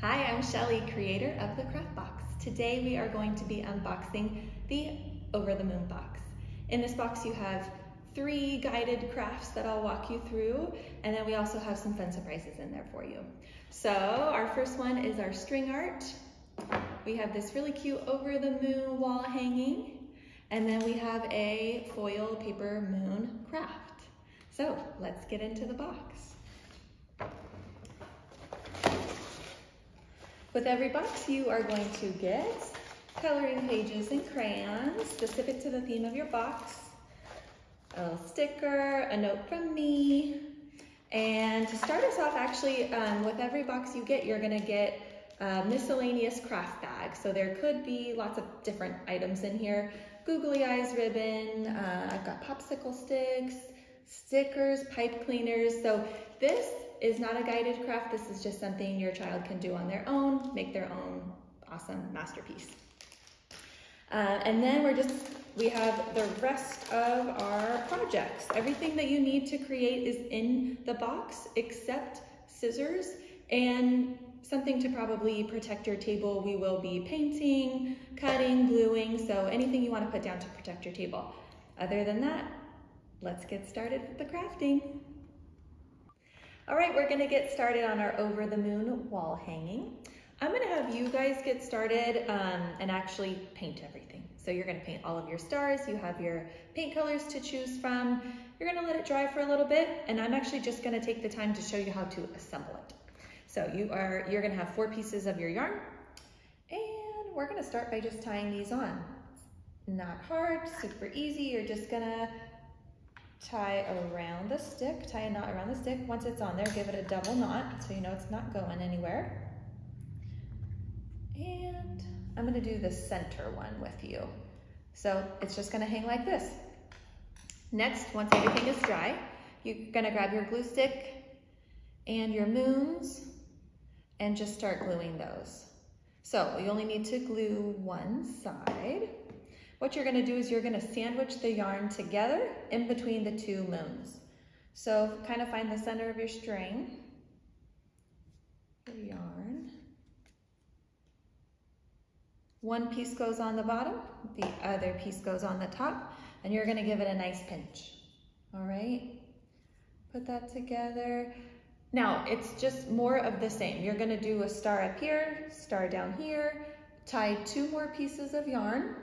Hi, I'm Shelly, creator of the Craft Box. Today we are going to be unboxing the Over the Moon box. In this box you have 3 guided crafts that I'll walk you through, and then we also have some fun surprises in there for you. So our first one is our string art. We have this really cute Over the Moon wall hanging, and then we have a foil paper moon craft. So let's get into the box. With every box, you are going to get coloring pages and crayons specific to the theme of your box, a little sticker, a note from me, and to start us off, actually, with every box you get, you're gonna get a miscellaneous craft bag. So there could be lots of different items in here. Googly eyes ribbon, I've got popsicle sticks, stickers, pipe cleaners. So this is not a guided craft. This is just something your child can do on their own, make their own awesome masterpiece. And then we have the rest of our projects. Everything that you need to create is in the box except scissors and something to probably protect your table. We will be painting, cutting, gluing, so anything you want to put down to protect your table. Other than that, let's get started with the crafting. All right, we're gonna get started on our Over the Moon wall hanging. I'm gonna have you guys get started and actually paint everything. So you're gonna paint all of your stars. You have your paint colors to choose from. You're gonna let it dry for a little bit, and I'm actually just gonna take the time to show you how to assemble it. So you're gonna have 4 pieces of your yarn, and we're gonna start by just tying these on. Not hard, super easy. You're just gonna tie around the stick, tie a knot around the stick. Once it's on there, give it a double knot so you know it's not going anywhere. And I'm gonna do the center one with you. So it's just gonna hang like this. Next, once everything is dry, you're gonna grab your glue stick and your moons and just start gluing those. So you only need to glue one side. What you're gonna do is you're gonna sandwich the yarn together in between the 2 moons. So kind of find the center of your string, the yarn. One piece goes on the bottom, the other piece goes on the top, and you're gonna give it a nice pinch. All right, put that together. Now it's just more of the same. You're gonna do a star up here, star down here, tie 2 more pieces of yarn,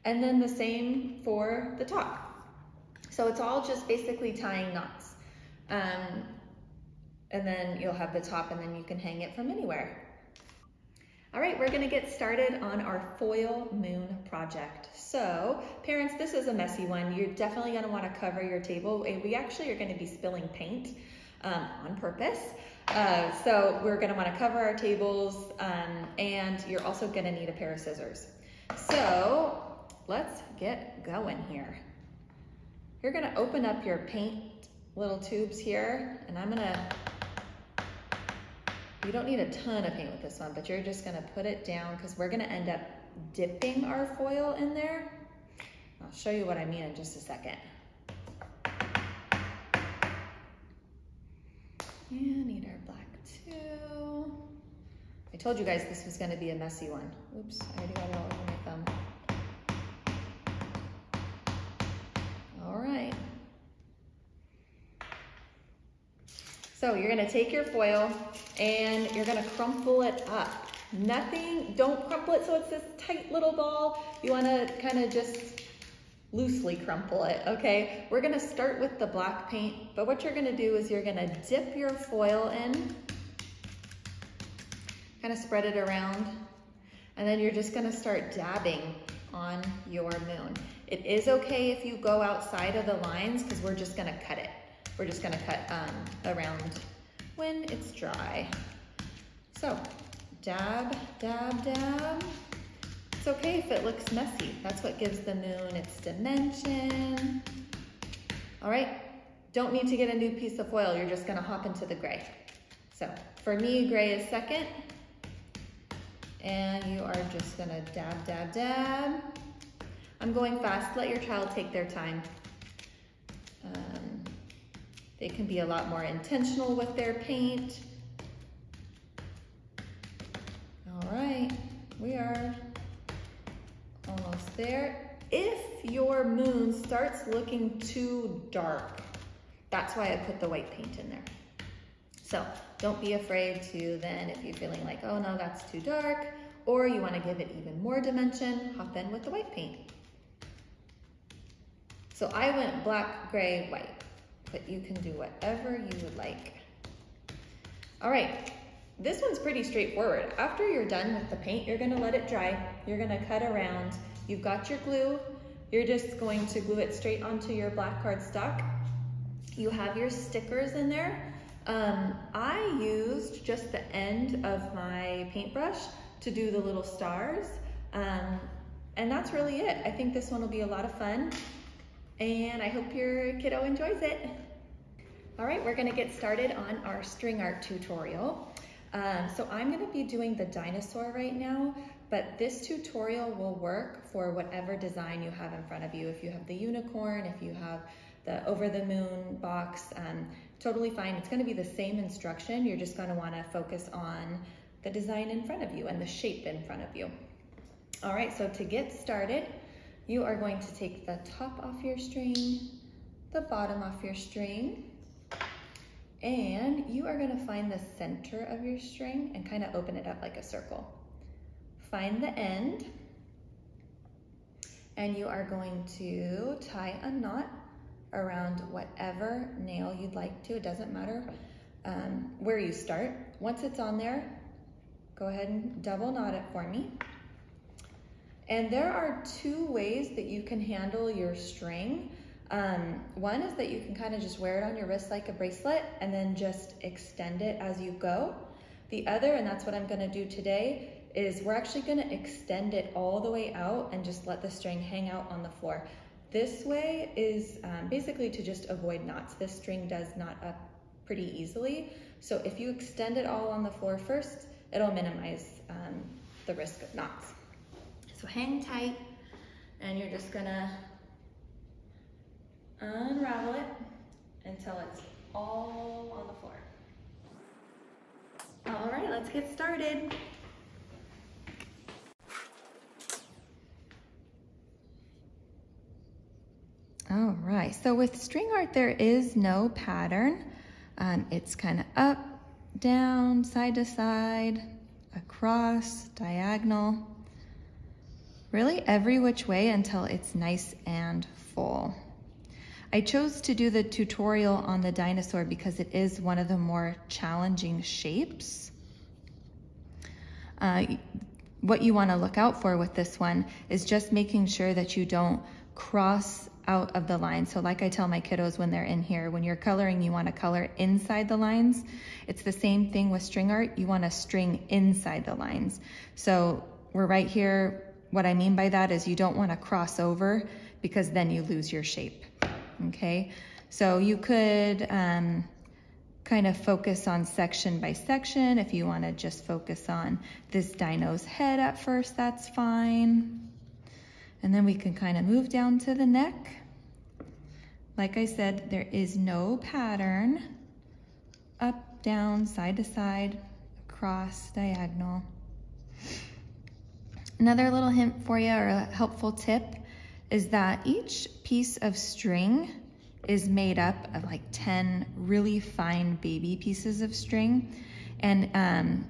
and then the same for the top. So it's all just basically tying knots. And then you'll have the top and then you can hang it from anywhere. All right, we're gonna get started on our foil moon project. So parents, this is a messy one. You're definitely gonna wanna cover your table. We actually are gonna be spilling paint on purpose. So we're gonna wanna cover our tables, and you're also gonna need a pair of scissors. So let's get going here. You're gonna open up your paint little tubes here, and you don't need a ton of paint with this one, but you're just gonna put it down because we're gonna end up dipping our foil in there. I'll show you what I mean in just a second. And need our black too. I told you guys this was gonna be a messy one. Oops, I already got it all over my thumb. So you're gonna take your foil and you're gonna crumple it up. Don't crumple it so it's this tight little ball. You wanna kind of just loosely crumple it, okay? We're gonna start with the black paint, but what you're gonna do is you're gonna dip your foil in, kind of spread it around, and then you're just gonna start dabbing on your moon. It is okay if you go outside of the lines because we're just gonna cut it. We're just gonna cut around when it's dry. So dab, dab, dab. It's okay if it looks messy. That's what gives the moon its dimension. All right, don't need to get a new piece of foil. You're just gonna hop into the gray. So for me, gray is second. And you are just gonna dab, dab, dab. I'm going fast, let your child take their time. They can be a lot more intentional with their paint. there. If your moon starts looking too dark, that's why I put the white paint in there. So don't be afraid to then, if you're feeling like, oh no, that's too dark, or you want to give it even more dimension, hop in with the white paint. So I went black, gray, white, but you can do whatever you would like. All right, this one's pretty straightforward. After you're done with the paint, you're gonna let it dry. You're gonna cut around. You've got your glue. You're just going to glue it straight onto your black cardstock. You have your stickers in there. I used just the end of my paintbrush to do the little stars. And that's really it. I think this one will be a lot of fun. And I hope your kiddo enjoys it. All right, we're gonna get started on our string art tutorial. So I'm gonna be doing the dinosaur right now, but this tutorial will work for whatever design you have in front of you. If you have the unicorn, if you have the over the moon box, totally fine. It's gonna be the same instruction. You're just gonna wanna focus on the design in front of you and the shape in front of you. All right, so to get started, you are going to take the top off your string, the bottom off your string, and you are gonna find the center of your string and kind of open it up like a circle. Find the end, and you are going to tie a knot around whatever nail you'd like to. It doesn't matter where you start. Once it's on there, go ahead and double knot it for me. And there are two ways that you can handle your string. One is that you can kind of just wear it on your wrist like a bracelet and then just extend it as you go. The other, and that's what I'm gonna do today, is we're actually gonna extend it all the way out and just let the string hang out on the floor. This way is basically to just avoid knots. This string does knot up pretty easily. So if you extend it all on the floor first, it'll minimize the risk of knots. So hang tight, and you're just gonna unravel it until it's all on the floor. All right, let's get started. All right, so with string art, there is no pattern. It's kind of up, down, side to side, across, diagonal, really every which way until it's nice and full. I chose to do the tutorial on the dinosaur because it is one of the more challenging shapes. What you want to look out for with this one is just making sure that you don't cross out of the line. So like I tell my kiddos when they're in here, when you're coloring, you want to color inside the lines. It's the same thing with string art. You want to string inside the lines. So we're right here. What I mean by that is you don't want to cross over because then you lose your shape. Okay, so you could kind of focus on section by section. If you want to just focus on this dino's head at first, that's fine. And then we can kind of move down to the neck. Like I said, there is no pattern. Up, down, side to side, across, diagonal. Another little hint for you, or a helpful tip, is that each piece of string is made up of like 10 really fine baby pieces of string. And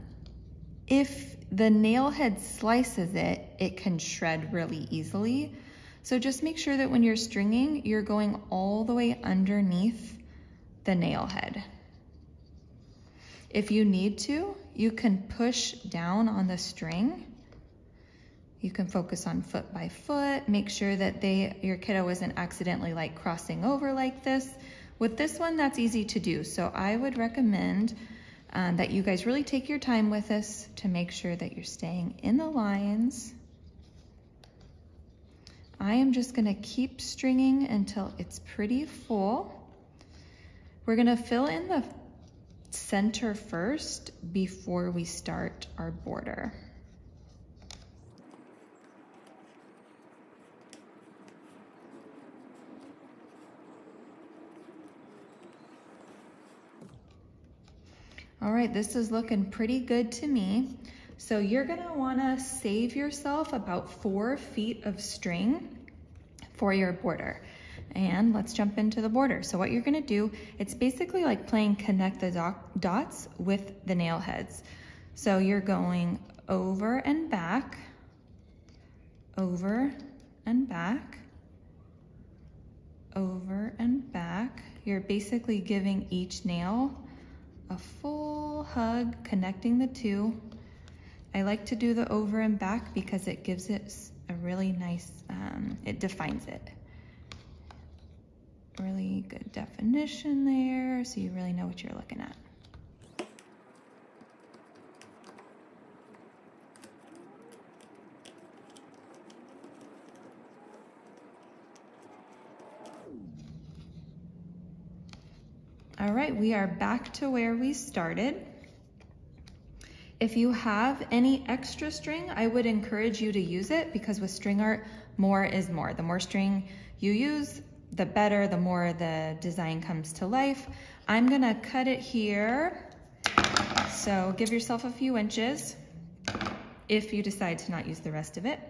if the nail head slices it, it can shred really easily. So just make sure that when you're stringing, you're going all the way underneath the nail head. If you need to, you can push down on the string. You can focus on foot by foot, make sure that your kiddo isn't accidentally like crossing over like this. With this one, that's easy to do. So I would recommend that you guys really take your time with this to make sure that you're staying in the lines. I am just gonna keep stringing until it's pretty full. We're gonna fill in the center first before we start our border. All right, this is looking pretty good to me. So you're gonna wanna save yourself about 4 feet of string for your border. And let's jump into the border. So what you're gonna do, it's basically like playing connect the dots with the nail heads. So you're going over and back, over and back, over and back. You're basically giving each nail a full hug, connecting the two. I like to do the over and back because it gives it a really nice, it defines it. Really good definition there, so you really know what you're looking at. All right, we are back to where we started. If you have any extra string, I would encourage you to use it because with string art, more is more. The more string you use, the better, the more the design comes to life. I'm gonna cut it here. So give yourself a few inches if you decide to not use the rest of it.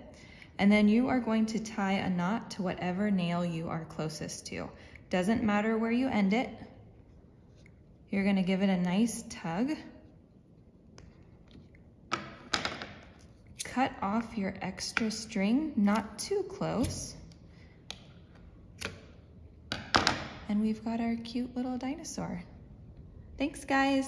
And then you are going to tie a knot to whatever nail you are closest to. Doesn't matter where you end it. You're gonna give it a nice tug. Cut off your extra string, not too close. And we've got our cute little dinosaur. Thanks, guys.